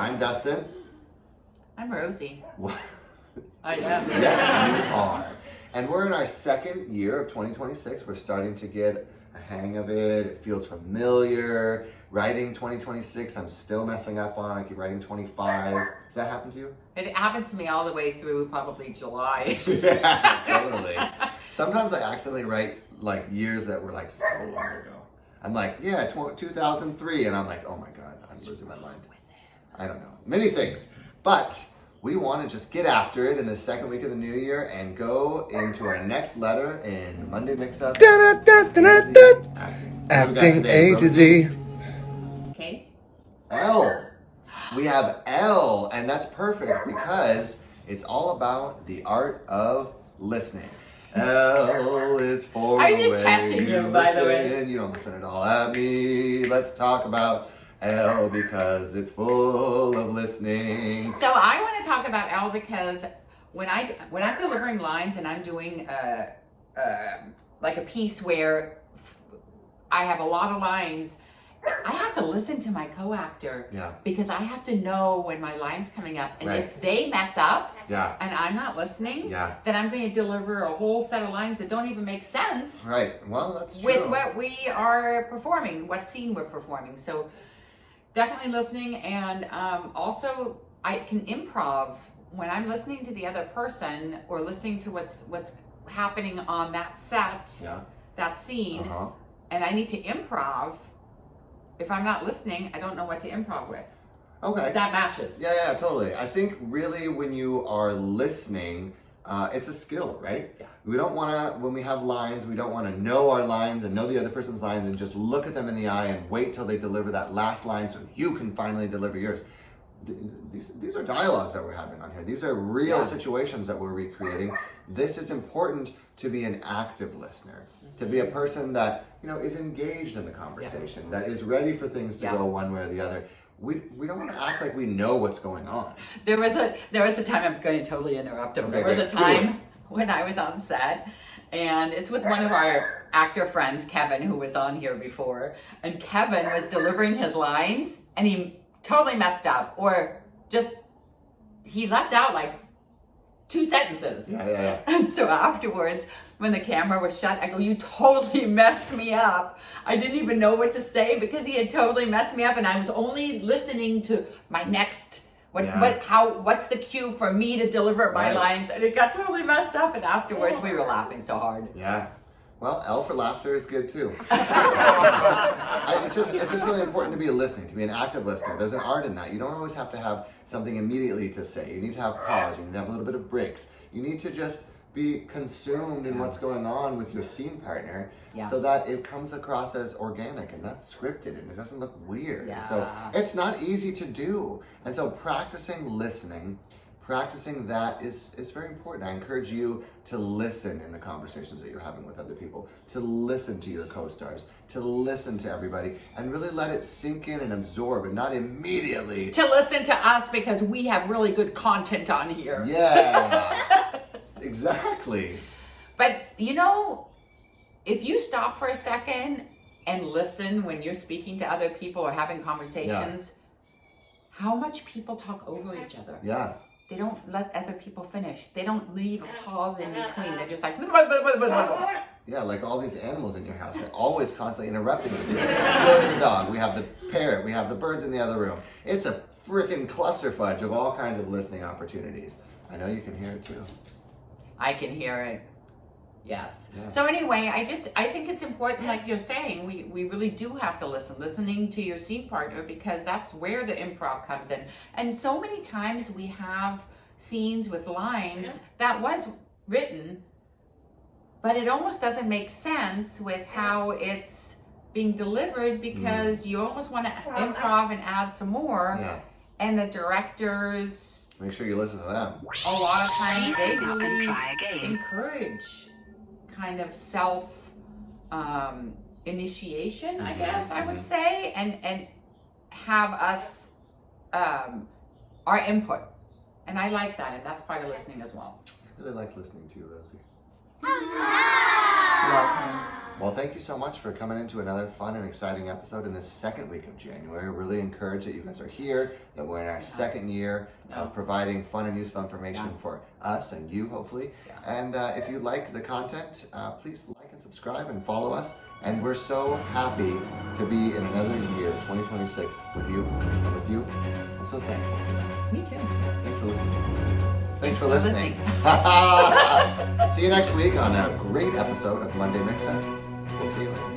I'm Dustin. I'm Rosie. What? I am. Yes, you are. And we're in our second year of 2026. We're starting to get a hang of it. It feels familiar. Writing 2026, I'm still messing up on. I keep writing 25. Does that happen to you? It happens to me all the way through probably July. Yeah, totally. Sometimes I accidentally write like years that were like so long ago. I'm like, yeah, 2003. And I'm like, oh my God, I'm losing my mind. I don't know. Many things. But we want to just get after it in the second week of the new year and go into our next letter in Monday Mix-Up. Acting A to Z. Okay. L. We have L, and that's perfect because it's all about the art of listening. L is for I'm just when testing you, by the way. listen. You don't listen at all at me. Let's talk about L because it's full of listening. So I want to talk about L because when I'm delivering lines and I'm doing like a piece where I have a lot of lines, I have to listen to my co-actor because I have to know when my line's coming up. And if they mess up and I'm not listening, then I'm going to deliver a whole set of lines that don't even make sense. Right. Well, that's true. With what we are performing, what scene we're performing. So definitely listening. And also I can improv when I'm listening to the other person or listening to what's happening on that set, that scene, and I need to improv. If I'm not listening, I don't know what to improv with. Okay. That matches. Yeah, totally. I think really when you are listening, it's a skill, right? Yeah. We don't want to, when we have lines, we don't want to know our lines and know the other person's lines and just look at them in the eye and wait till they deliver that last line so you can finally deliver yours. These are dialogues that we're having on here. These are real situations that we're recreating. This is important to be an active listener, to be a person that, you know, is engaged in the conversation, that is ready for things to go one way or the other. We don't want to act like we know what's going on. There was a time, I'm going to totally interrupt him. Okay, there was a time when I was on set, and it's with one of our actor friends, Kevin, who was on here before, and Kevin was delivering his lines, and he totally messed up, or just, he left out like 2 sentences. Yeah. And so afterwards, when the camera was shut, I go, you totally messed me up. I didn't even know what to say because he had totally messed me up, and I was only listening to my next, what's the cue for me to deliver my lines, and it got totally messed up, and afterwards we were laughing so hard. Yeah. Well, L for laughter is good too. It's just really important to be listening, to be an active listener. There's an art in that. You don't always have to have something immediately to say. You need to have pause. You need to have a little bit of breaks. You need to just be consumed in what's going on with your scene partner so that it comes across as organic and not scripted and it doesn't look weird. And so it's not easy to do. And so practicing listening, practicing that is very important. I encourage you to listen in the conversations that you're having with other people, to listen to your co-stars, to listen to everybody, and really let it sink in and absorb and not immediately. To listen to us because we have really good content on here. Yeah, exactly. But you know, if you stop for a second and listen when you're speaking to other people or having conversations, how much people talk over each other. Yeah. They don't let other people finish. They don't leave a pause in between. They're just like... Yeah, like all these animals in your house. They're always constantly interrupting us. Joey the dog. We have the parrot. We have the birds in the other room. It's a freaking clusterfudge of all kinds of listening opportunities. I know you can hear it too. I can hear it. Yes. Yeah. So anyway, I think it's important, like you're saying, we really do have to listening to your scene partner, because that's where the improv comes in. And so many times we have scenes with lines that was written, but it almost doesn't make sense with how it's being delivered, because you almost want to improv and add some more. Yeah. And the directors, make sure you listen to them. A lot of times they really encourage kind of self initiation, I guess I would say, and have us our input. And I like that, and that's part of listening as well. I really like listening to you, Rosie. Love him. Well, thank you so much for coming into another fun and exciting episode in this second week of January. Really encouraged that you guys are here, that we're in our second year of providing fun and useful information for us and you, hopefully. And if you like the content, please like and subscribe and follow us. And we're so happy to be in another year, 2026, with you. And with you, I'm so thankful for that. Me too. Thanks for listening. Thanks for listening. listening. See you next week on a great episode of Monday Mix-Up. We'll see you later.